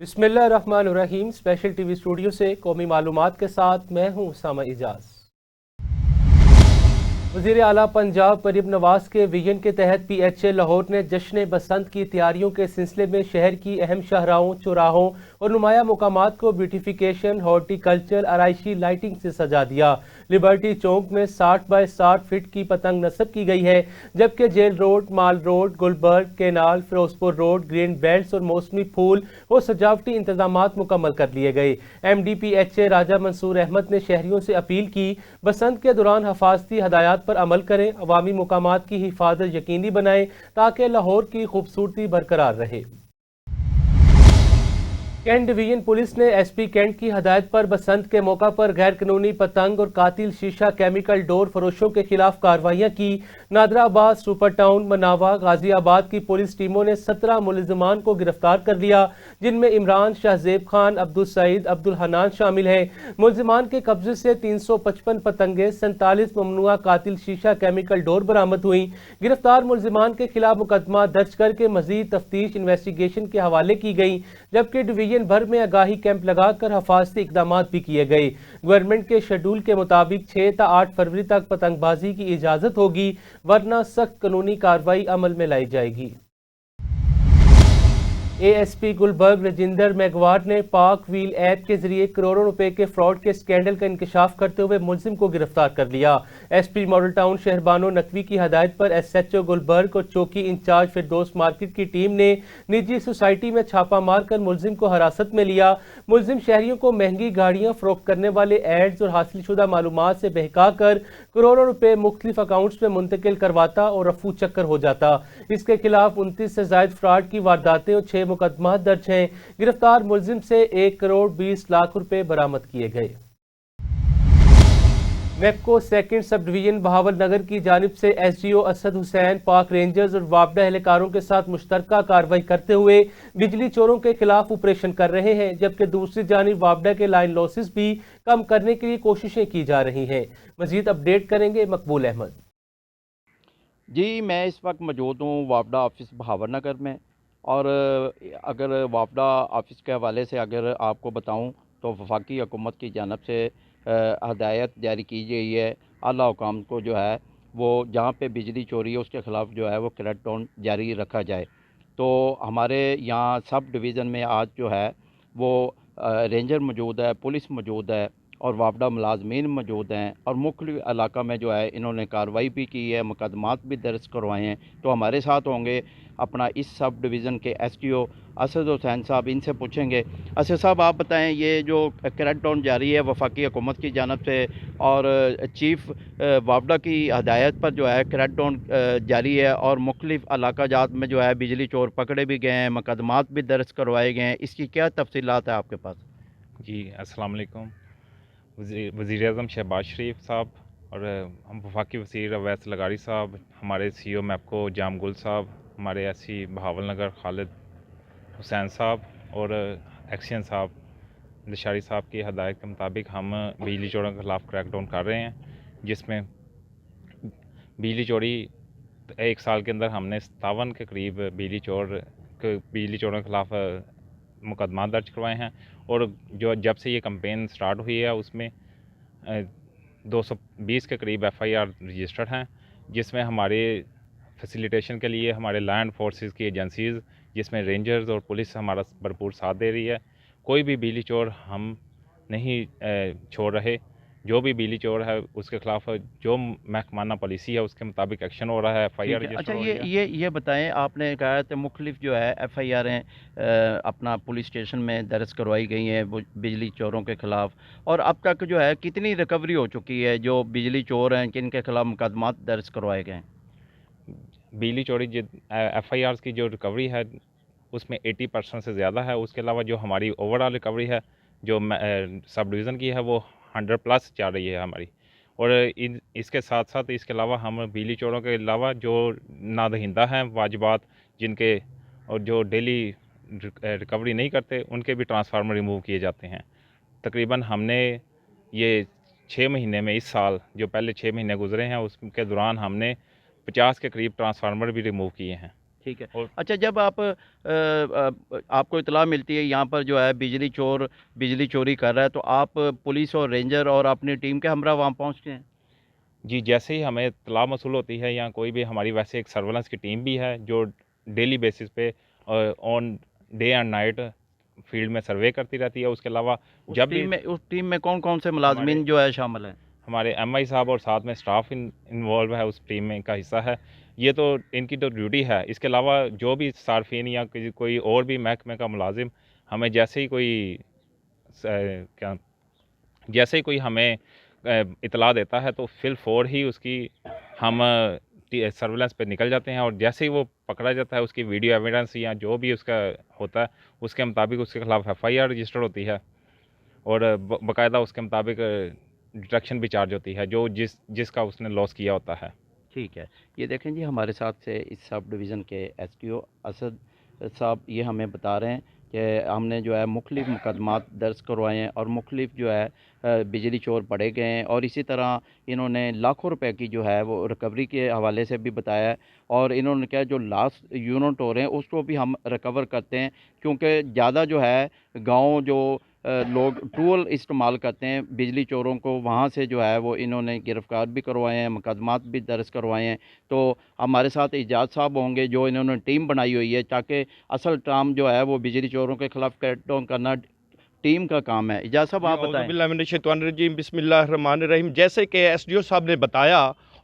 बिस्मिल्लाहिर्रहमानिर्रहीम। Special TV studio से कौमी मालूमात के साथ मैं हूं उसामा इजाज। वज़ीर आला पंजाब मरीम नवाज के विजन के तहत PHA लाहौर ने जश्न बसंत की तैयारियों के सिलसिले में शहर की अहम शाहराहों, चौराहों और नुमाया मकामात को ब्यूटिफिकेशन, हॉर्टिकल्चर, आराइशी लाइटिंग से सजा दिया। लिबर्टी चौक में 60 बाय 60 फीट की पतंग नस्ब की गई है, जबकि jail road, mall road, Gulberg canal, Ferozepur road, green belts और मौसमी फूल और सजावटी इंतजामात मुकम्मल कर लिए गए। MD PHA राजा मंसूर अहमद ने शहरियों से अपील की, बसंत के दौरान हिफाजती हदायत पर अमल करें, अवामी मुकामात की हिफाजत यकीनी बनाएं ताकि लाहौर की खूबसूरती बरकरार रहे। कैंट डिवीजन पुलिस ने SP कैंट की हदायत पर बसंत के मौका पर गैर कानूनी पतंग और कातिल शीशा केमिकल डोर फरोशों के खिलाफ कार्रवाइयां की। नादराबाद, सुपर टाउन, मनावा, गाजियाबाद की पुलिस टीमों ने 17 मुलजिमान को गिरफ्तार कर लिया, जिनमें इमरान, शाहजेब खान, अब्दुल सईद, अब्दुल हनान शामिल हैं। मुलजिमान के कब्जे से 355 पतंगे, 47 ममनुआ कातिल शीशा केमिकल डोर बरामद हुई। गिरफ्तार मुलजिमान के खिलाफ मुकदमा दर्ज करके मजीद तफ्तीश इन्वेस्टिगेशन के हवाले की गई, जबकि डिवीजन भर में आगाही कैंप लगाकर हिफाजती इकदामात भी किए गए। गवर्नमेंट के शेड्यूल के मुताबिक 6 से 8 फरवरी तक पतंगबाजी की इजाजत होगी, वरना सख्त कानूनी कार्रवाई अमल में लाई जाएगी। ASP गुलबर्ग रजिंदर मेघवार ने पाक व्हील ऐप के जरिए करोड़ों रुपए के फ्रॉड के स्कैंडल का इंकशाफ करते हुए मुलजिम को गिरफ्तार कर लिया। SP Model Town Shehrbano Naqvi की हदायत पर SHO गुलबर्ग और चौकी इंचार्ज फिरदौस मार्केट की टीम ने निजी सोसाइटी में छापा मारकर मुलजिम को हिरासत में लिया। मुलजिम शहरियों को महंगी गाड़ियां फरोख्त करने वाले एड्स और हासिल शुदा मालूमात से बहका कर करोड़ों रुपए मुख्तलिफ अकाउंट्स में मुंतकिल करवाता और रफू चक्कर हो जाता। इसके खिलाफ 29 से जायद फ्रॉड की वारदातें और 6 मुकदमात दर्ज हैं। गिरफ्तार मुलजिम से 1 करोड़ 20 लाख रुपए बरामद किए गए। मेपको सेकंड सब डिवीजन बहावल नगर की जानिब से SDO असद हुसैन पाक रेंजर्स और वापडा एहलकारों के साथ मुश्तरका कार्रवाई करते हुए बिजली चोरों के खिलाफ ऑपरेशन कर रहे हैं, जबकि दूसरी जानिब वापडा के लाइन लॉसेस भी कम करने के लिए कोशिशें की जा रही हैं। मजीद अपडेट करेंगे मकबूल अहमद। जी, मैं इस वक्त मौजूद हूँ वापडा ऑफिस बहावर नगर में। और अगर वापडा ऑफिस के हवाले से अगर आपको बताऊँ तो वफाकी हुकूमत की जानिब से हदायत जारी की गई है आला हुकाम को, जो है वो जहाँ पे बिजली चोरी है उसके ख़िलाफ़ जो है वो क्रैकडाउन जारी रखा जाए। तो हमारे यहाँ सब डिवीज़न में आज जो है वो रेंजर मौजूद है, पुलिस मौजूद है और वापडा मुलाजमीन मौजूद हैं और मुख्तलिफ इलाका में जो है इन्होंने कार्रवाई भी की है, मुकदमात भी दर्ज करवाए हैं। तो हमारे साथ होंगे अपना इस सब डिवीज़न के SDO असद हुसैन साहब, इनसे पूछेंगे। असद साहब, आप बताएं, ये जो क्रैकडाउन जारी है वफाकी हुकूमत की जानिब से और चीफ वापडा की हदायत पर जो है क्रैकडाउन जारी है और मुख्तलिफ इलाका जात में जो है बिजली चोर पकड़े भी गए हैं, मुकदमात भी दर्ज करवाए गए हैं, इसकी क्या तफसीलात है आपके पास? जी, अस्सलाम वालेकुम। वज़ीर-ए-आज़म शहबाज शरीफ साहब और हम वफाकी वज़ीर अवैस लगारी साहब, हमारे CO मैपको जाम गुल साहब, हमारे SC बहावल नगर खालिद हुसैन साहब और एक्शन साहब लशारी साहब की हदायत के मुताबिक हम बिजली चोरों के ख़िलाफ़ क्रैकडाउन कर रहे हैं, जिसमें बिजली चोरी 1 साल के अंदर हमने 57 के करीब बिजली चोरों के ख़िलाफ़ मुकदमा दर्ज करवाए हैं। और जो जब से ये कैंपेन स्टार्ट हुई है उसमें 220 के करीब FIR रजिस्टर्ड हैं, जिसमें हमारे फैसिलिटेशन के लिए हमारे लैंड फोर्सेस की एजेंसीज़, जिसमें रेंजर्स और पुलिस हमारा भरपूर साथ दे रही है। कोई भी बिजली चोर हम नहीं छोड़ रहे। जो भी बिजली चोर है उसके खिलाफ जो महकमाना पॉलिसी है उसके मुताबिक एक्शन हो रहा है, FIR रजिस्टर अच्छा, हो रही है। ये बताएं, आपने कहा कि मुख्तलिफ जो है FIR हैं अपना पुलिस स्टेशन में दर्ज करवाई गई हैं वो बिजली चोरों के ख़िलाफ़, और अब तक जो है कितनी रिकवरी हो चुकी है जो बिजली चोर हैं जिनके खिलाफ मुकदमात दर्ज करवाए गए हैं? बिजली चोरी FIRs की जो रिकवरी है उसमें 80% से ज़्यादा है। उसके अलावा जो हमारी ओवरऑल रिकवरी है जो सब डिवीज़न की है वो 100+ जा रही है हमारी। और इसके साथ साथ इसके अलावा हम बिजली चोरों के अलावा जो नादहिंदा हैं वाजिबात जिनके और जो डेली रिकवरी नहीं करते उनके भी ट्रांसफार्मर रिमूव किए जाते हैं। तकरीबन हमने ये 6 महीने में, इस साल जो पहले 6 महीने गुजरे हैं उसके दौरान हमने 50 के करीब ट्रांसफार्मर भी रिमूव किए हैं। ٹھیک ہے. اور اچھا جب آپ کو اطلاع ملتی ہے یہاں پر جو ہے بجلی چور بجلی چوری کر رہا ہے تو آپ پولیس اور رینجر اور اپنی ٹیم کے ہمراہ وہاں پہنچتے ہیں؟ جی جیسے ہی ہمیں اطلاع موصول ہوتی ہے یا کوئی بھی ہماری ویسے ایک سرولنس کی ٹیم بھی ہے جو ڈیلی بیسس پہ on day and night field میں سروے کرتی رہتی ہے. اس کے علاوہ جب بھی اس ٹیم میں کون کون سے ہمارے ملازمین جو ہے شامل ہیں؟ ہمارے ایم آئی صاحب اور ساتھ میں اسٹاف انوالو ہے اس ٹیم میں کا حصہ ہے. یہ تو ان کی تو ڈیوٹی ہے. اس کے علاوہ جو بھی صارفین یا کوئی اور بھی محکمے کا ملازم ہمیں جیسے ہی کوئی ہمیں اطلاع دیتا ہے تو فی الفور ہی اس کی ہم سرویلنس پہ نکل جاتے ہیں اور جیسے ہی وہ پکڑا جاتا ہے اس کی ویڈیو ایویڈنس یا جو بھی اس کا ہوتا ہے اس کے مطابق اس کے خلاف ایف آئی آر رجسٹر ہوتی ہے اور باقاعدہ اس کے مطابق ڈیٹیکشن بھی چارج ہوتی ہے جو جس کا اس نے لاس کیا ہوتا ہے. ٹھیک ہے. یہ دیکھیں جی ہمارے ساتھ سے اس سب ڈویژن کے ایس ٹی او اسد صاحب یہ ہمیں بتا رہے ہیں کہ ہم نے جو ہے مختلف مقدمات درج کروائے ہیں اور مختلف جو ہے بجلی چور پڑے گئے ہیں اور اسی طرح انہوں نے لاکھوں روپے کی جو ہے وہ ریکوری کے حوالے سے بھی بتایا ہے اور انہوں نے کہا جو لاسٹ یونٹ ہو رہے ہیں اس کو بھی ہم ریکور کرتے ہیں کیونکہ زیادہ جو ہے گاؤں جو لوگ ٹول استعمال کرتے ہیں بجلی چوروں کو وہاں سے جو ہے وہ انہوں نے گرفتار بھی کروائے ہیں مقدمات بھی درج کروائے ہیں. تو ہمارے ساتھ اعجاز صاحب ہوں گے جو انہوں نے ٹیم بنائی ہوئی ہے تاکہ اصل کام جو ہے وہ بجلی چوروں کے خلاف کریک ڈاؤن کرنا ٹیم کا کام ہے. اعجاز صاحب آپ بتائیں. اعوذ باللہ من الشیطان الرجیم بسم اللہ الرحمن الرحیم. جیسے کہ ایس ڈی او صاحب نے بتایا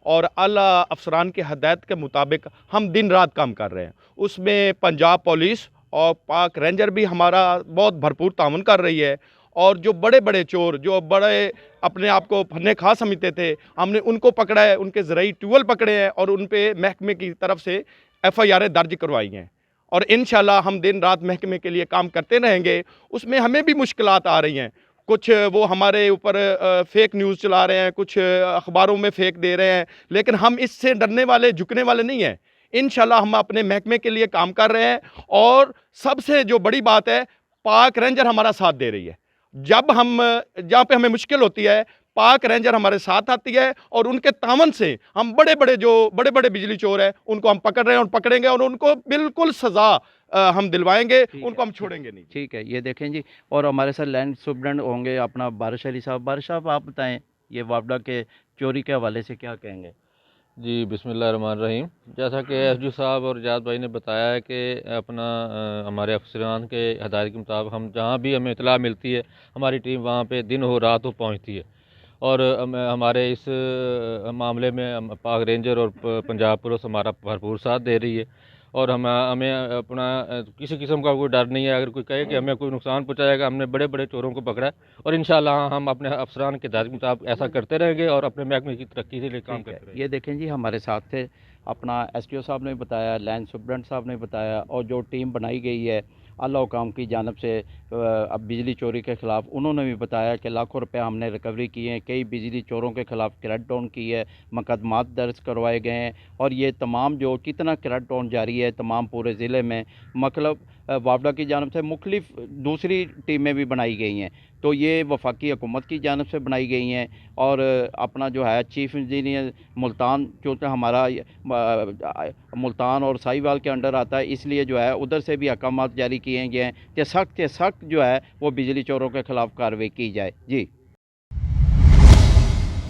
اور اعلیٰ افسران کے ہدایت کے مطابق ہم دن رات کام کر رہے ہیں. اس میں پنجاب پولیس اور پاک رینجر بھی ہمارا بہت بھرپور تعاون کر رہی ہے اور جو بڑے بڑے چور جو بڑے اپنے آپ کو پھنے کھا سمجھتے تھے ہم نے ان کو پکڑا ہے. ان کے ذرعی ٹیول پکڑے ہیں اور ان پہ محکمے کی طرف سے ایف آئی آر درج کروائی ہیں اور انشاءاللہ ہم دن رات محکمے کے لیے کام کرتے رہیں گے. اس میں ہمیں بھی مشکلات آ رہی ہیں. کچھ وہ ہمارے اوپر فیک نیوز چلا رہے ہیں, کچھ اخباروں میں فیک دے رہے ہیں, لیکن ہم اس سے ڈرنے والے جھکنے والے نہیں ہیں. انشاءاللہ ہم اپنے محکمے کے لیے کام کر رہے ہیں اور سب سے جو بڑی بات ہے پاک رینجر ہمارا ساتھ دے رہی ہے. جہاں پہ ہمیں مشکل ہوتی ہے پاک رینجر ہمارے ساتھ آتی ہے اور ان کے تعاون سے ہم بڑے بڑے بجلی چور ہیں ان کو ہم پکڑ رہے ہیں اور پکڑیں گے اور ان کو بالکل سزا ہم دلوائیں گے, ان کو ہم چھوڑیں گے نہیں. ٹھیک ہے. یہ دیکھیں جی اور ہمارے ساتھ لینڈ سپرنٹینڈنٹ ہوں گے اپنا بارش علی صاحب. بارش صاحب آپ بتائیں یہ وابڈا کے چوری کے حوالے سے کیا کہیں گے؟ جی بسم اللہ الرحمن الرحیم. جیسا کہ ایس ڈی او صاحب اور جاد بھائی نے بتایا ہے کہ اپنا ہمارے افسران کے ہدایت کے مطابق ہم جہاں بھی ہمیں اطلاع ملتی ہے ہماری ٹیم وہاں پہ دن ہو رات ہو پہنچتی ہے اور ہمارے اس معاملے میں پاک رینجر اور پنجاب پولیس ہمارا بھرپور ساتھ دے رہی ہے اور ہمیں اپنا کسی قسم کا کوئی ڈر نہیں ہے. اگر کوئی کہے کہ ہمیں کوئی نقصان پہنچائے گا, ہم نے بڑے بڑے چوروں کو پکڑا ہے اور انشاءاللہ ہم اپنے افسران کے ہدایت کے مطابق ایسا کرتے رہیں گے اور اپنے محکمے کی ترقی کے لیے کام کرتے رہیں گے. یہ دیکھیں جی ہمارے ساتھ تھے اپنا ایس ٹی او صاحب نے بتایا, لینڈ سپرنٹینڈنٹ صاحب نے بتایا اور جو ٹیم بنائی گئی ہے اعلیٰ حکام کی جانب سے اب بجلی چوری کے خلاف انہوں نے بھی بتایا کہ لاکھوں روپے ہم نے ریکوری کی ہیں, کئی بجلی چوروں کے خلاف کریک ڈاؤن کی ہے, مقدمات درج کروائے گئے ہیں اور یہ تمام جو کتنا کریک ڈاؤن جاری ہے تمام پورے ضلع میں مطلب وابڈا کی جانب سے مختلف دوسری ٹیمیں بھی بنائی گئی ہیں. تو یہ وفاقی حکومت کی جانب سے بنائی گئی ہیں اور اپنا جو ہے چیف انجینئر ملتان چونکہ ہمارا ملتان اور ساہیوال کے انڈر آتا ہے اس لیے جو ہے ادھر سے بھی احکامات جاری کیے گئے ہیں کہ سخت سے سخت جو ہے وہ بجلی چوروں کے خلاف کارروائی کی جائے. جی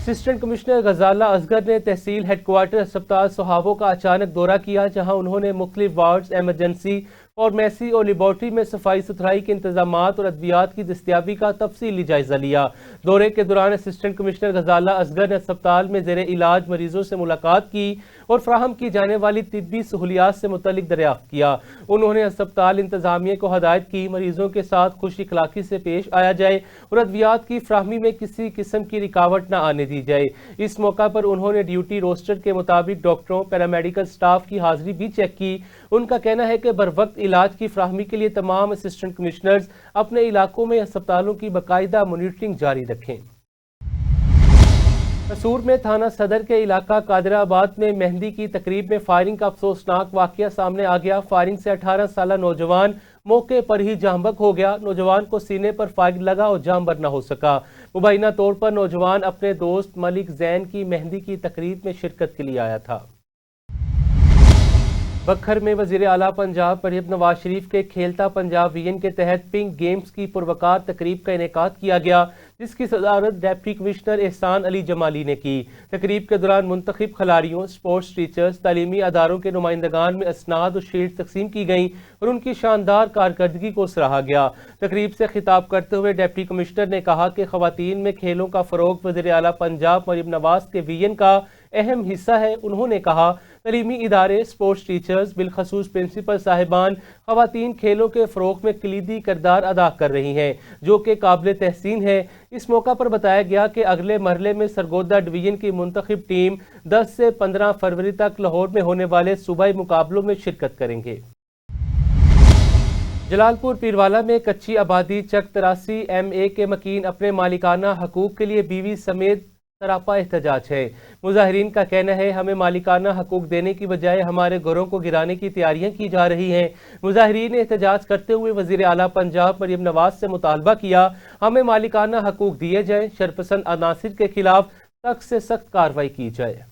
اسسٹنٹ کمشنر غزالہ اصغر نے تحصیل ہیڈ کوارٹر اسپتال سہاووں کا اچانک دورہ کیا جہاں انہوں نے مختلف وارڈز, ایمرجنسی, فارمیسی اور لیبارٹری میں صفائی ستھرائی کے انتظامات اور ادویات کی دستیابی کا تفصیلی جائزہ لیا. دورے کے دوران اسسٹنٹ کمشنر غزالہ اصغر نے اسپتال میں زیر علاج مریضوں سے ملاقات کی اور فراہم کی جانے والی طبی سہولیات سے متعلق دریافت کیا. انہوں نے اسپتال انتظامیہ کو ہدایت کی مریضوں کے ساتھ خوش اخلاقی سے پیش آیا جائے اور ادویات کی فراہمی میں کسی قسم کی رکاوٹ نہ آنے دی جائے. اس موقع پر انہوں نے ڈیوٹی روسٹر کے مطابق ڈاکٹروں, پیرامیڈیکل سٹاف کی حاضری بھی چیک کی. ان کا کہنا ہے کہ بروقت علاج کی فراہمی کے لیے تمام اسسٹنٹ کمشنرز اپنے علاقوں میں اسپتالوں کی باقاعدہ مانیٹرنگ جاری رکھیں. قصور میں تھانہ صدر کے علاقہ قادر آباد میں مہندی کی تقریب میں فائرنگ کا افسوسناک واقعہ سامنے آ گیا. فائرنگ سے 18 سالہ نوجوان موقع پر ہی جاں بحق ہو گیا. نوجوان کو سینے پر فائر لگا اور جاں بحق نہ ہو سکا. مبینہ طور پر نوجوان اپنے دوست ملک زین کی مہندی کی تقریب میں شرکت کے لیے آیا تھا. बखर में वज़ीर आला पंजाब मरियम नवाज शरीफ के खेलता पंजाब विजन के तहत पिंक गेम्स की पुरवकार तकरीब का इनेकाद किया गया, जिसकी सदारत डिप्टी कमिश्नर एहसान अली जमाली ने की। तकरीब के दौरान मुंतखब खिलाड़ियों, स्पोर्ट्स टीचर्स, तालीमी अदारों के नुमाइंदगान में असनाद और शील्ड तकसीम की गईं और उनकी शानदार कारकर्दगी को सराहा गया। तकरीब से खिताब करते हुए डिप्टी कमिश्नर ने कहा कि खवातीन में खेलों का फ़रोग वज़ीर आला पंजाब मरियम नवाज के विजन का अहम हिस्सा है। उन्होंने कहा तलीमी इदारे, स्पोर्ट्स टीचर्स, बिलखसूस प्रिंसिपल साहिबान खवातीन खेलों के फ़रोग में कलीदी किरदार अदा कर रही हैं, जो कि काबिल तहसीन है। इस मौका पर बताया गया कि अगले मरहले में सरगोदा डिवीज़न की मुंतखब टीम 10 से 15 फरवरी तक लाहौर में होने वाले सूबाई मुकाबलों में शिरकत करेंगे। जलालपुर पीरवाला में कच्ची आबादी चक 83 MA के मकीन अपने मालिकाना हकूक़ के लिए बीवी समेत सरापा एहतजाज है। मुजाहिरीन का कहना है हमें मालिकाना हकूक़ देने की बजाय हमारे घरों को गिराने की तैयारियां की जा रही हैं। मुजाहिरीन ने एहतजाज करते हुए वज़ीर आला पंजाब मरियम नवाज से मुतालबा किया हमें मालिकाना हकूक़ दिए जाएं, शरपसंद अनासिर के खिलाफ सख्त से सख्त कार्रवाई की जाए।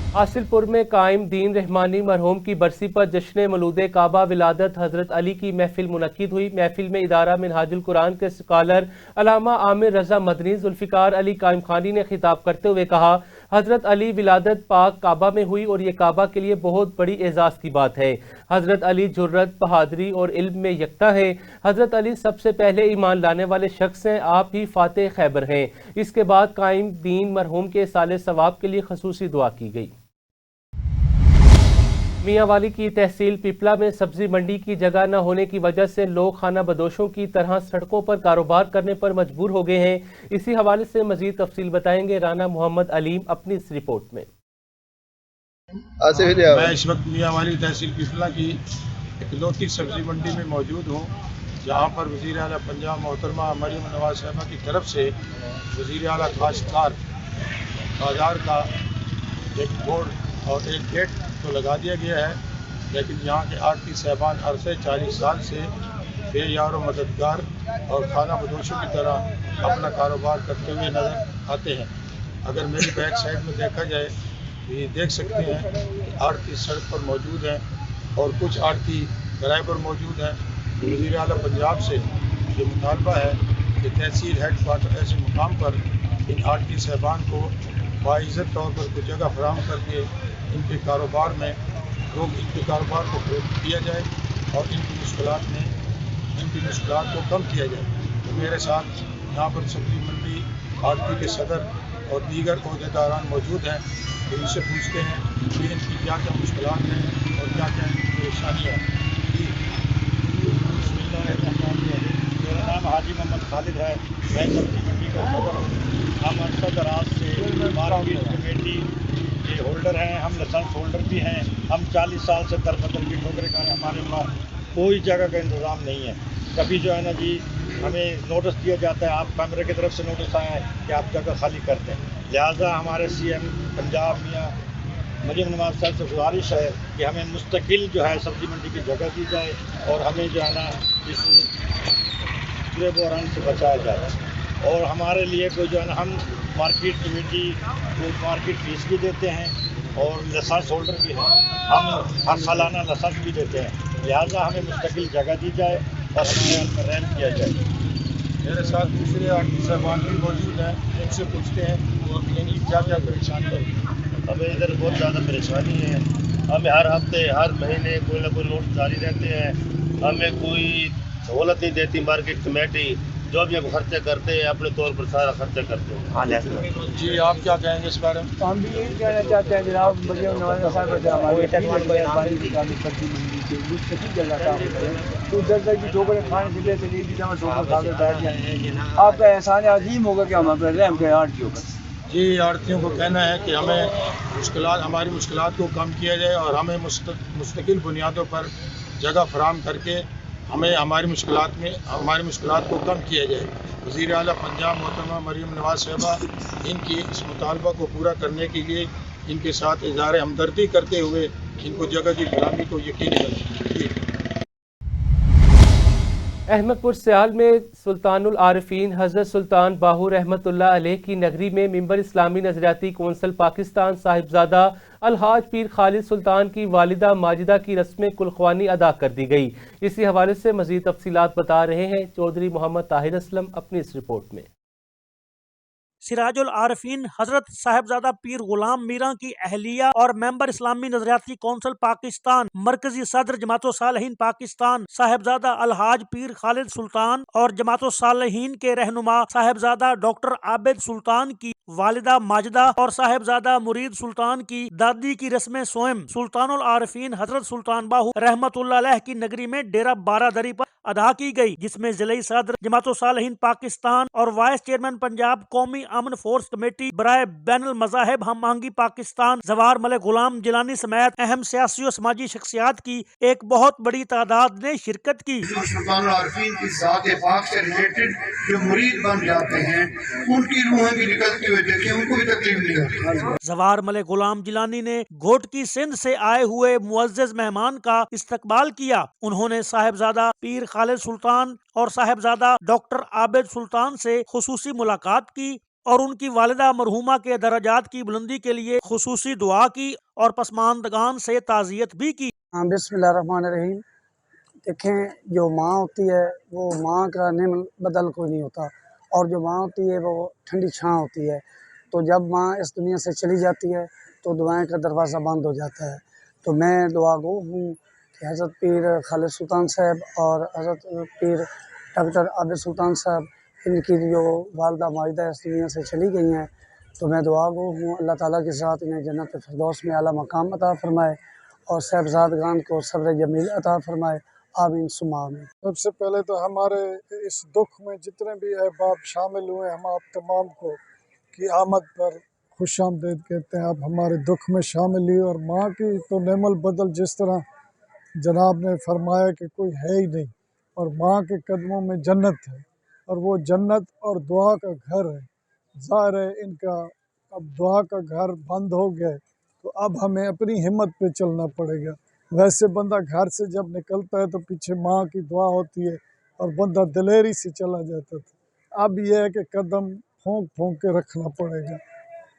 हासिलपुर में कायम दीन रहमानी मरहूम की बरसी पर जश्न मलूद काबा विलादत हज़रत अली की महफिल मुनक्किद हुई। महफिल में इदारा मिनहाजुल कुरान के स्कॉलर अलामा आमिर रजा मदनी जुल्फ़िकार अली कायम खानी ने खिताब करते हुए कहा हज़रत अली विलादत पाक काबा में हुई और ये काबा के लिए बहुत बड़ी एजाज़ की बात है। हज़रत अली जुर्रत, बहादुरी और इल्म में यकता है। हज़रत अली सबसे पहले ईमान लाने वाले शख्स हैं, आप ही फातेह खैबर हैं। इसके बाद कायम दीन मरहूम के साले सवाब के लिए खसूसी दुआ की गई। मियांवाली की तहसील पिपला में सब्जी मंडी की जगह न होने की वजह से लोग खाना बदोशों की तरह सड़कों पर कारोबार करने पर मजबूर हो गए हैं। इसी हवाले से मजीद तफसील बताएंगे राना मोहम्मद अलीम अपनी इस रिपोर्ट में। मैं इस वक्त मियांवाली तहसील पिपला की इकलौती सब्जी मंडी में मौजूद हूँ, जहाँ पर वज़ीर आला पंजाब मोहतरमा मरियम नवाज साहिबा की तरफ से वज़ीर आला काश्तकार बाजार का एक बोर्ड और एक गेट तो लगा दिया गया है, लेकिन यहाँ के आड़ती साहबान अरसे 40 साल से बेयार व मददगार और खाना बदोशों की तरह अपना कारोबार करते हुए नज़र आते हैं। अगर मेरी बैक साइड में देखा जाए तो ये देख सकते हैं कि आड़ती सड़क पर मौजूद हैं और कुछ आड़ती किराए पर मौजूद हैं। वज़ीर आला पंजाब से ये मुतालबा है कि तहसील हेड क्वार्टर ऐसे मुकाम पर इन आड़ती साहबान को बाइज़्ज़त तौर पर कुछ जगह फराहम करके इनके कारोबार में इनके कारोबार को फ़रोग़ दिया जाए और इनकी मुश्किलात को कम किया जाए। तो मेरे साथ यहाँ पर सब्जी मंडी आड़ती के सदर और दीगर अहदेदारान मौजूद हैं, तो इनसे पूछते हैं कि इनकी क्या क्या मुश्किलात हैं और क्या क्या इनकी परेशानियाँ हैं। मेरा नाम हाजी मोहम्मद खालिद है, मैं सब्जी मंडी का सदर हूँ। हम अरसा दराज से मार्केट कमेटी के होल्डर हैं, हम लाइसेंस होल्डर भी हैं। हम 40 साल से दरबदर की ठोकरें कर रहे हैं, हमारे पास कोई जगह का इंतज़ाम नहीं है। कभी जो है ना जी हमें नोटिस दिया जाता है, आप कैमरे की तरफ से नोटिस आया है कि आप जगह खाली कर दें। लिहाजा हमारे CM पंजाब मियाँ मरियम नवाज साहब से गुजारिश है कि हमें मुस्तकिल जो है सब्ज़ी मंडी की जगह दी जाए और हमें जो है ना इस पूरे बहरान से बचाया जाए। और हमारे लिए कोई जो है ना हम मार्केट कमेटी को मार्केट फीस भी देते हैं और लाइसेंस होल्डर भी हैं, हम हर सालाना लाइसेंस भी देते हैं। लिहाजा हमें मुस्तकिल जगह दी जाए और हमें रहम किया जाए। मेरे साथ दूसरे आड़ती साहबान भी मौजूद हैं, इनसे पूछते हैं कि इनकी क्या क्या परेशानी है। हमें इधर बहुत ज़्यादा परेशानी है। हमें हर हफ्ते हर महीने कोई ना कोई नोट जारी रहते हैं, हमें कोई सहूलत नहीं देती मार्केट कमेटी। जो भी हम खर्चे करते हैं अपने तौर पर सारा खर्चा करते हैं। जी आप क्या कहेंगे इस बारे में? हम भी यही कहना चाहते हैं जनाब मरियम नवाज साहब मुस्तकिल जगह काम करें, तो दर दर की ठोकरें खाने से बेहतर नहीं भी हम ठोकर खा के बैठ जाए। आपका एहसान अजीम होगा कि हम अपने रहम के आड़तियों पर। जी आड़तियों को कहना है कि हमें हमारी मुश्किलात को कम किया जाए और हमें मुस्तकिल बुनियादों पर जगह फराहम करके हमें हमारी मुश्किलात को कम किया जाए। वज़ीर आला पंजाब मोहतरमा मरियम नवाज साहिबा इनकी इस मुतालबा को पूरा करने के लिए इनके साथ इज़हार हमदर्दी करते हुए इनको जगह की फराहमी को यकीनी बनाएं। अहमदपुर सियाल में सुल्तानुल आरिफीन हज़रत सुल्तान बाहू रहमतुल्लाह अलैह की नगरी में मिंबर इस्लामी नजरियाती कौंसिल पाकिस्तान साहिबजादा अलहाज पीर खालिद सुल्तान की वालिदा माजिदा की रस्म कुलख्वानी अदा कर दी गई। इसी हवाले से मजीद तफसीलात बता रहे हैं चौधरी मोहम्मद ताहिर असलम अपनी इस रिपोर्ट में। सिराजुल आरिफीन हजरत साहिबजादा पीर गुलाम मीरा की अहलिया और मेंबर इस्लामी नजरियाती कौंसिल पाकिस्तान मरकजी सदर जमातो सालहीन पाकिस्तान साहिबजादा अलहाज पीर खालिद सुल्तान और जमातो सालहीन के रहनुमा साहिबजादा डॉक्टर आबिद सुल्तान की वालिदा माजिदा और साहिबजादा मुरीद सुल्तान की दादी की रस्म सोएम सुल्तानुल आरिफीन हजरत सुल्तान बाहू रहमतुल्लाह अलैह की नगरी में डेरा बारादरी पर अदा की गई, जिसमें जिले सदर जमातो सालहीन पाकिस्तान और वाइस चेयरमैन पंजाब कौमी अमन फोर्स कमेटी बराए बैनुल मज़ाहिब हम आहंगी पाकिस्तान जवाहर मलिक गुलाम जिलानी समेत अहम सियासी और समाजी शख्सियात की एक बहुत बड़ी तादाद ने शिरकत की। सुल्तानुल आरिफीन की ज़ात पाक से रिलेटेड जो मुरीद बन जाते हैं उनकी रूहें भी निकलती हुई देखें, उनको भी तकलीफ नहीं होती। जवाहर मलिक गुलाम जिलानी ने घोटकी सिंध से आए हुए मुअज़्ज़ज़ मेहमान का इस्तकबाल किया। उन्होंने साहिबजादा पीर खालिद सुल्तान और साहिबजादा डॉक्टर आबिद सुल्तान से खुसूसी मुलाकात की और उनकी वालिदा मरहूमा के दर्जात की बुलंदी के लिए खुसूसी दुआ की और पसमानदगान से ताज़ियत भी की। बिस्मिल्लाहिर्रहमानिर्रहीम। देखें, जो माँ होती है वो माँ का नेम बदल कोई नहीं होता, और जो माँ होती है वो ठंडी छाँ होती है। तो जब माँ इस दुनिया से चली जाती है तो दुआएं का दरवाज़ा बंद हो जाता है। तो मैं दुआ गो हूँ कि हज़रत पीर खालिद सुल्तान साहब और हज़रत पीर डॉक्टर आबिद सुल्तान साहब, इनकी जो वालदा माजिदा इस दुनिया से चली गई हैं, तो मैं दुआ गो हूँ अल्लाह ताला के साथ इन्हें जन्नत फिरदौस में आला मकाम अता फरमाए और साहबजादगान को सब्र जमील अता फरमाए। आमीन सुम्मा आमीन। सबसे पहले तो हमारे इस दुख में जितने भी अहबाब शामिल हुए, हम आप तमाम को की आमद पर खुश आमदीद कहते हैं। आप हमारे दुख में शामिल हुई और माँ की तो नेमल बदल जिस तरह जनाब ने फरमाया कि कोई है ही नहीं, और माँ के कदमों में जन्नत है, और वो जन्नत और दुआ का घर है। ज़ाहिर है इनका अब दुआ का घर बंद हो गया, तो अब हमें अपनी हिम्मत पे चलना पड़ेगा। वैसे बंदा घर से जब निकलता है तो पीछे माँ की दुआ होती है और बंदा दिलेरी से चला जाता था। अब यह है कि कदम फूंक फूंक के रखना पड़ेगा।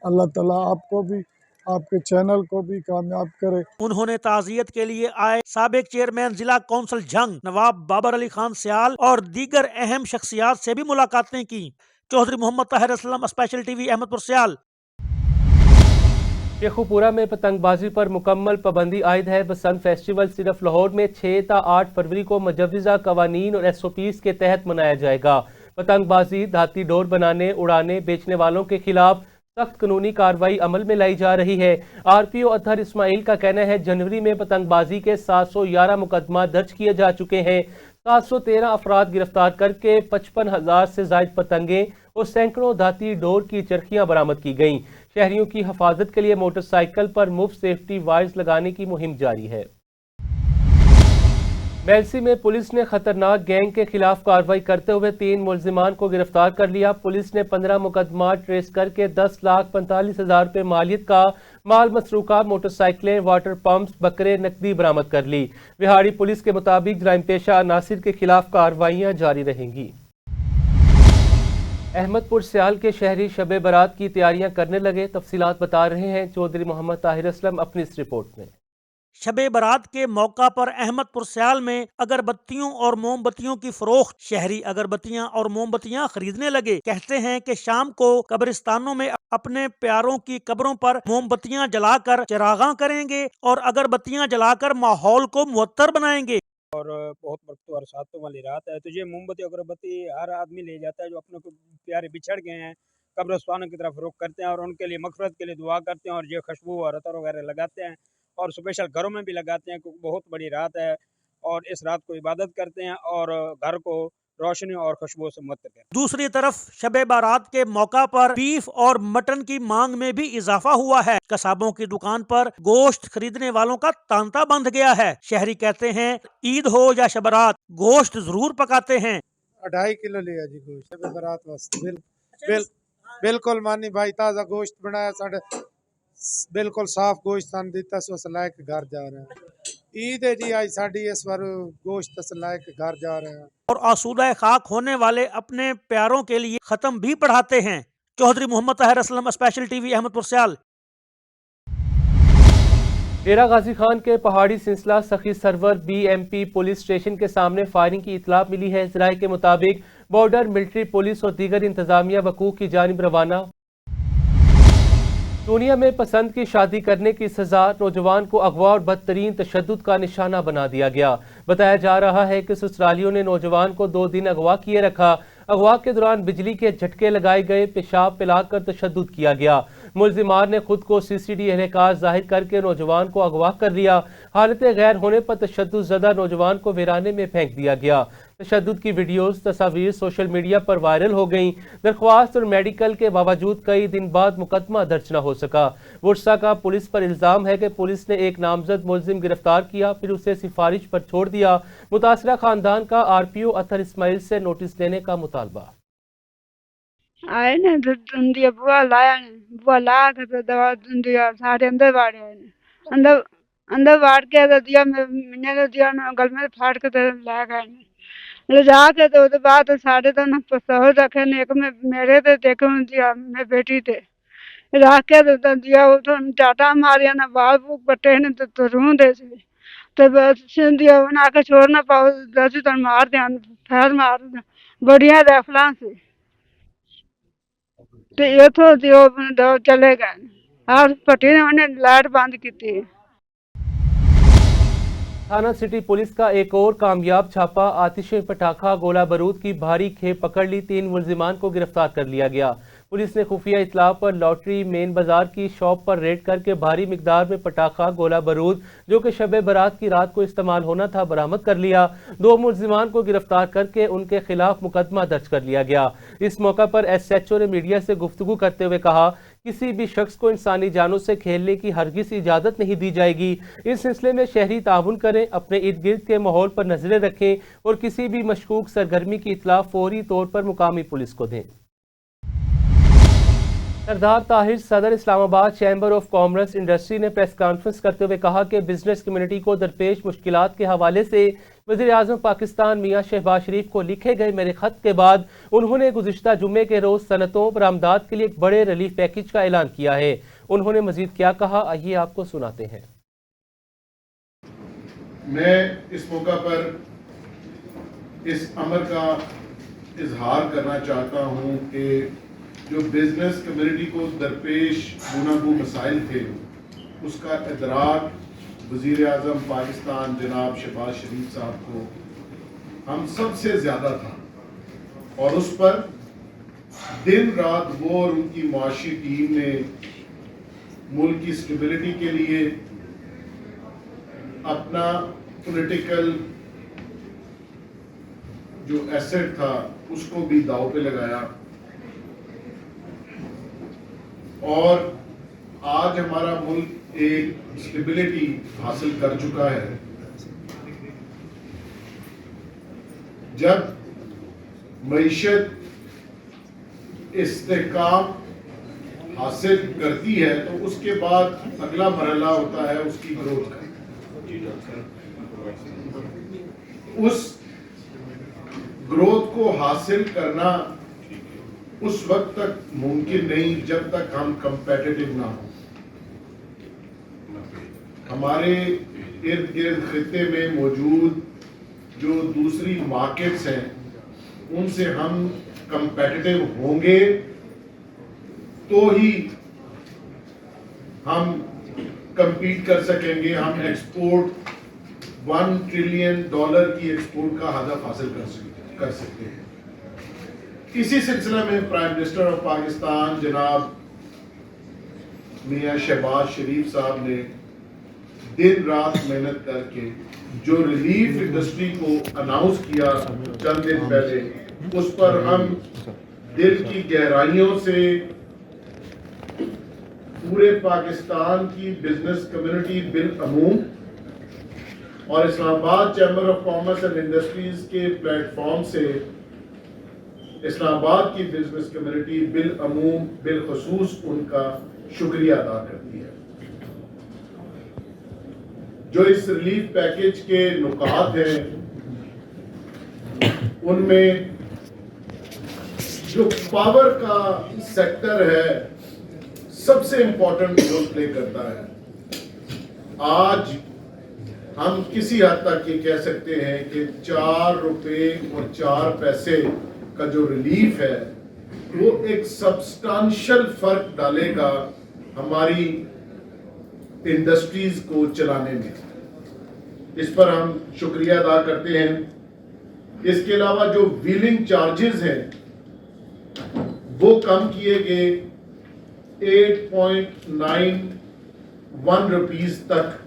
अल्लाह ताला आपको भी, आपके चैनल को भी कामयाब करे। उन्होंने ताज़ियत के लिए आए साबिक चेयरमैन जिला कौंसिल जंग नवाब बाबर अली खान सियाल और दीगर अहम शख्सियात से भी मुलाकातें की। चौधरी मोहम्मद ताहिर असलम, स्पेशल टीवी, अहमदपुर सियाल। शेखुपुरा में पतंगबाजी पर मुकम्मल पाबंदी आयद है। बसंत फेस्टिवल सिर्फ लाहौर में 6 ta 8 फरवरी को मुजव्वज़ा कवानीन और SOPs के तहत मनाया जाएगा। पतंगबाजी, धाती डोर बनाने, उड़ाने, बेचने वालों के खिलाफ सख्त कानूनी कार्रवाई अमल में लाई जा रही है। RPO अतहर इस्माइल का कहना है जनवरी में पतंगबाजी के 711 मुकदमा दर्ज किए जा चुके हैं। 713 अफराद गिरफ्तार करके 55,000 से जायद पतंगें और सैकड़ों धाती डोर की चरखियां बरामद की गईं। शहरियों की हिफाजत के लिए मोटरसाइकिल पर मुफ्त सेफ्टी वायर्स लगाने की मुहिम जारी है। मेलसी में पुलिस ने खतरनाक गैंग के खिलाफ कार्रवाई करते हुए 3 मुलजिमान को गिरफ्तार कर लिया। पुलिस ने 15 मुकदमा ट्रेस करके 10,45,000 रुपये मालियत का माल मसरूका, मोटरसाइकिलें, वाटर पंप्स, बकरे, नकदी बरामद कर ली। बिहाड़ी पुलिस के मुताबिक जराइम पेशा अनासिर के खिलाफ कार्रवाइयां जारी रहेंगी। अहमदपुर सियाल के शहरी शब बारात की तैयारियां करने लगे। तफसीलात बता रहे हैं चौधरी मोहम्मद ताहिर असलम अपनी इस रिपोर्ट में। शबे बारात के मौका पर अहमदपुर सियाल में अगरबत्तियों और मोमबत्तियों की फरोख्त, शहरी अगरबत्तियां और मोमबत्तियां खरीदने लगे। कहते हैं कि शाम को कब्रिस्तानों में अपने प्यारों की कब्रों पर मोमबत्तियां जलाकर चिरागां करेंगे और अगरबत्तियां जलाकर माहौल को मुअत्तर बनाएंगे। और बहुत वक्त और सातों वाली रात है, तो ये मोमबत्ती अगरबत्ती हर आदमी ले जाता है जो अपने को प्यारे बिछड़ गए हैं, कब्रिस्तानों की तरफ रुख करते हैं और उनके लिए मग़फ़िरत के लिए दुआ करते हैं और ये खुशबू और अतर वगैरह लगाते हैं और स्पेशल घरों में भी लगाते हैं क्योंकि बहुत बड़ी रात है और इस रात को इबादत करते हैं और घर को रोशनी और खुशबू से मुअत्तर करते हैं। दूसरी तरफ शबे बारात के मौका पर बीफ और मटन की मांग में भी इजाफा हुआ है। कसाबों की दुकान पर गोश्त खरीदने वालों का तांता बंध गया है। शहरी कहते हैं ईद हो या शबरात गोश्त जरूर पकाते हैं। 2.5 किलो लिया जी गोश्त शबे बारात वास्ते। बिल्कुल मानी भाई, ताज़ा गोश्त बनाया, साढ़े बिल्कुल साफ गोश्त सन दिता, सो लायक घर जा रहा है। ईद है जी आज साड़ी, इस बार गोश्त लायक घर जा रहे हैं। और आसूदा खाक होने वाले अपने प्यारों के लिए खत्म भी पढ़ाते हैं। चौधरी मोहम्मद ताहिर असलम, स्पेशल टीवी, अहमदपुर सियाल। डेरा गाजी खान के पहाड़ी सिलसिला सखी सरवर BMP पुलिस स्टेशन के सामने फायरिंग की इतला मिली है। ज़राए के मुताबिक बॉर्डर, मिलिट्री, पुलिस और दीगर इंतजामिया वकूफ की जानिब रवाना। दुनिया में पसंद की शादी करने की सजा, नौजवान को अगवा और बदतरीन तशद्दुद का निशाना बना दिया गया। बताया जा रहा है कि ससुरालियों ने नौजवान को 2 दिन अगवा किए रखा। अगवा के दौरान बिजली के झटके लगाए गए, पेशाब पिलाकर तशद्दुद किया गया। मुल्जिमान ने खुद को CCD एहलकार जाहिर करके नौजवान को अगवा कर लिया। हालत गैर होने पर तशद्दुद ज़दा नौजवान को वीराने में फेंक दिया गया। तशद्दुद की वीडियोस, तस्वीर सोशल मीडिया पर वायरल हो गईं। दरख्वास्त और मेडिकल के बावजूद कई दिन बाद मुकदमा दर्ज न हो सका। वुड्सा का पुलिस पर इल्ज़ाम है कि पुलिस ने एक नामजद मुल्जिम गिरफ्तार किया, फिर उसे सिफारिश पर छोड़ दिया। मुतासरा खानदान का RPO अतहर इस्माइल से नोटिस देने का मुतालबा। आए ने तो दिया बुआ लाया ने, बुआ ला के तो दवा दिया, सारे अंदर बाड़े आए ने, अंदर अंदर बाड़ के तो दिया, मैंने तो दिया ना, गल में फाड़ के तो ला गए ने, ले जाके तो उसके बाद साढ़े तो ना पसौर रखे ने, एक में मेरे ते देखो दिया, मैं बेटी थे रख के तो दिया, वो तो टाटा मारिया ना, बाल बुक बटे ने तो रूं दे से तो बस दिया बना के छोड़ ना पाओ, दस तो मार दिया, फैर मार दिया बढ़िया रेफला से तो ये तो दियो चले गए और पट्टी ने उन्हें लाइट बंद की थी। थाना सिटी पुलिस का एक और कामयाब छापा, आतिश पटाखा गोला बारूद की भारी खेप पकड़ ली। 3 मुल्जिमान को गिरफ्तार कर लिया गया। पुलिस ने खुफिया इतला पर लॉटरी मेन बाजार की शॉप पर रेड करके भारी मिकदार में पटाखा गोला बारूद जो कि शब बारात की रात को इस्तेमाल होना था बरामद कर लिया। 2 मुल्जिमान को गिरफ्तार करके उनके खिलाफ मुकदमा दर्ज कर लिया गया। इस मौका पर SHO ने मीडिया से गुफ्तगू करते हुए कहा, किसी भी शख्स को इंसानी जानों से खेलने की हरगिज इजाज़त नहीं दी जाएगी। इस सिलसिले में शहरी ताउन करें, अपने इर्द गिर्द के माहौल पर नजरें रखें और किसी भी मशकूक सरगर्मी की इतला फौरी तौर पर मुकामी पुलिस को दें। सरदार ताहिर सदर Islamabad chamber of commerce industry ने प्रेस कॉन्फ्रेंस करते हुए कहा कि बिजनेस कम्युनिटी को दरपेश मुश्किलात के हवाले से वज़ीर आज़म पाकिस्तान मियां शहबाज शरीफ को लिखे गए मेरे खत के बाद उन्होंने गुज़िश्ता जुम्मे के रोज़ सनतों बरामदात के लिए एक बड़े रिलीफ पैकेज का ऐलान किया है। उन्होंने मजीद क्या कहा, आइए आपको सुनाते हैं। मैं इस मौका पर इस अमर का इजहार करना चाहता हूँ कि जो बिजनेस कम्युनिटी को दरपेश गुनागू मसाइल थे उसका इदराक वज़ीर आज़म पाकिस्तान जनाब शहबाज शरीफ साहब को हम सबसे ज़्यादा था और उस पर दिन रात वो और उनकी मुआशी टीम ने मुल्क की स्टेबिलिटी के लिए अपना पॉलिटिकल जो एसेट था उसको भी दांव पे लगाया और आज हमारा मुल्क एक स्टेबिलिटी हासिल कर चुका है। जब मईशत इस्तेहकाम हासिल करती है तो उसके बाद अगला मरहला होता है उसकी ग्रोथ का। उस ग्रोथ को हासिल करना उस वक्त तक मुमकिन नहीं जब तक हम कंपेटिटिव ना हो। हमारे इर्द गिर्द खित्ते में मौजूद जो दूसरी मार्केट्स हैं उनसे हम कंपेटिटिव होंगे तो ही हम compete कर सकेंगे। हम एक्सपोर्ट $1 ट्रिलियन की एक्सपोर्ट का हदफ हासिल कर सकते हैं। इसी सिलसिले में प्राइम मिनिस्टर ऑफ पाकिस्तान जनाब मियां शहबाज शरीफ साहब ने दिन रात मेहनत करके जो रिलीफ इंडस्ट्री को अनाउंस किया चंद दिन पहले, उस पर हम दिल की गहराइयों से पूरे पाकिस्तान की बिजनेस कम्युनिटी बिल अमूम और Islamabad chamber of commerce and industries के प्लेटफॉर्म से इस्लामाबाद की बिजनेस कम्युनिटी बिल अमूम बिलखसूस उनका शुक्रिया अदा करती है। जो इस रिलीफ पैकेज के नुकात हैं उनमें जो पावर का सेक्टर है सबसे इंपॉर्टेंट रोल प्ले करता है। आज हम किसी हद तक ये कह सकते हैं कि 4 रुपए और 4 पैसे का जो रिलीफ है वो एक सब्सटेंशियल फर्क डालेगा हमारी इंडस्ट्रीज को चलाने में। इस पर हम शुक्रिया अदा करते हैं। इसके अलावा जो व्हीलिंग चार्जेस हैं वो कम किए गए 8.91 रुपीस तक।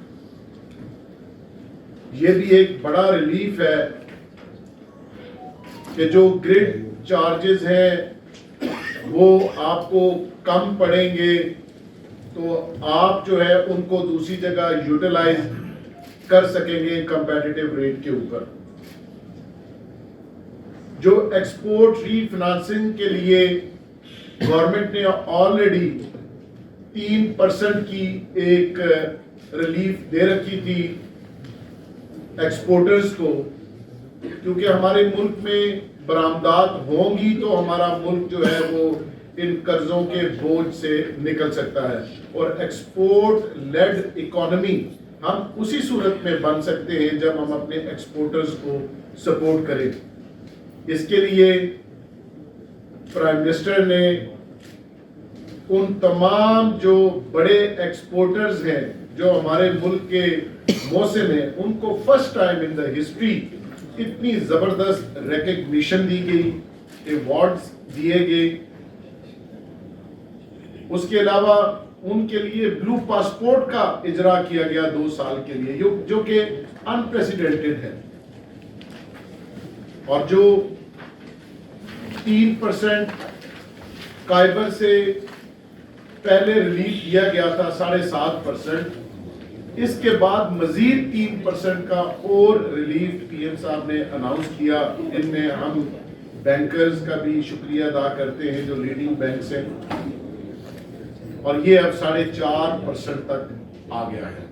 ये भी एक बड़ा रिलीफ है कि जो ग्रिड चार्जेस हैं वो आपको कम पड़ेंगे, तो आप जो है उनको दूसरी जगह यूटिलाइज कर सकेंगे कंपेटिटिव रेट के ऊपर। जो एक्सपोर्ट रीफाइनेंसिंग के लिए गवर्नमेंट ने ऑलरेडी 3% की एक रिलीफ दे रखी थी एक्सपोर्टर्स को, क्योंकि हमारे मुल्क में बरामदात होंगी तो हमारा मुल्क जो है वो इन कर्जों के बोझ से निकल सकता है। और एक्सपोर्ट लेड इकोनॉमी हम उसी सूरत में बन सकते हैं जब हम अपने एक्सपोर्टर्स को सपोर्ट करें। इसके लिए प्राइम मिनिस्टर ने उन तमाम जो बड़े एक्सपोर्टर्स हैं जो हमारे मुल्क के मौसम हैं उनको first time in the history इतनी ज़बरदस्त रिकग्निशन दी गई, अवार्ड्स दिए गए। उसके अलावा उनके लिए ब्लू पासपोर्ट का इजरा किया गया 2 साल के लिए, जो कि अनप्रेसिडेंटेड है। और जो 3% काइबर से पहले रिलीफ दिया गया था 7.5%, इसके बाद मजीद 3% का और रिलीफ पीएम साहब ने अनाउंस किया। इनमें हम बैंकर्स का भी शुक्रिया अदा करते हैं जो लीडिंग बैंक्स हैं, और ये अब 4.5% तक आ गया है।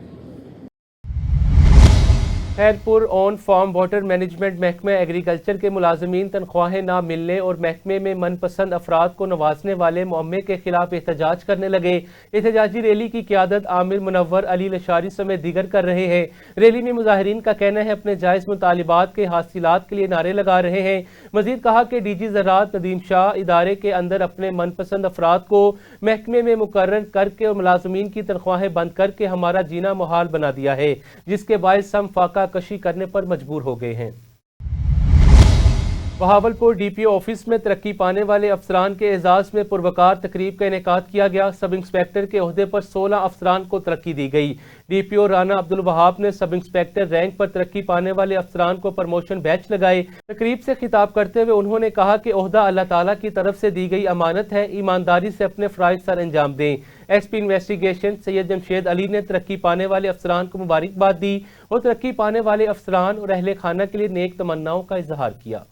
Khairpur on farm water management महकमे एग्रीकल्चर के मुलाजमीन तनख्वाहें ना मिलने और महकमे में मनपसंद अफराद को नवाजने वाले मुअम्मे के खिलाफ एहतजाज करने लगे। एहतजाजी रैली की क़ियादत आमिर मुनव्वर अली लशारी समेत दीगर कर रहे हैं। रैली में मुजाहिरीन का कहना है अपने जायज़ मुतालिबात के हासिलात के लिए नारे लगा रहे हैं। मजीद कहा कि डीजी ज़राअत नदीम शाह इदारे के अंदर अपने मनपसंद अफराद को महकमे में मुकर्रर करके और मुलाजमीन की तनख्वाहें बंद करके हमारा जीना मुहाल बना दिया है, जिसके बायस हम फाका कशी करने पर मजबूर हो गए हैं। बहावलपुर डीपीओ ऑफिस में तरक्की पाने वाले अफसरान के एजाज में पुरवकार तकरीब का इनेकाद किया गया। सब इंस्पेक्टर के ओहदे पर 16 अफसरान को तरक्की दी गई। डीपीओ राना अब्दुल वहाब ने सब इंस्पेक्टर रैंक पर तरक्की पाने वाले अफसरान को प्रमोशन बैच लगाए। तकरीब से खिताब करते हुए उन्होंने कहा कि ओहदा अल्लाह ताला की तरफ से दी गई अमानत है, ईमानदारी से अपने फ़राइज़ सर अंजाम दें। एसपी इन्वेस्टिगेशन सैयद जमशेद अली ने तरक्की पाने वाले अफसरान को मुबारकबाद दी और तरक्की पाने वाले अफसरान और अहले खाना के लिए नेक तमन्नाओं का इजहार किया।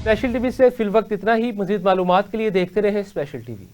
स्पेशल टीवी से फिल वक्त इतना ही। मज़ीद मालूमात के लिए देखते रहें स्पेशल टीवी।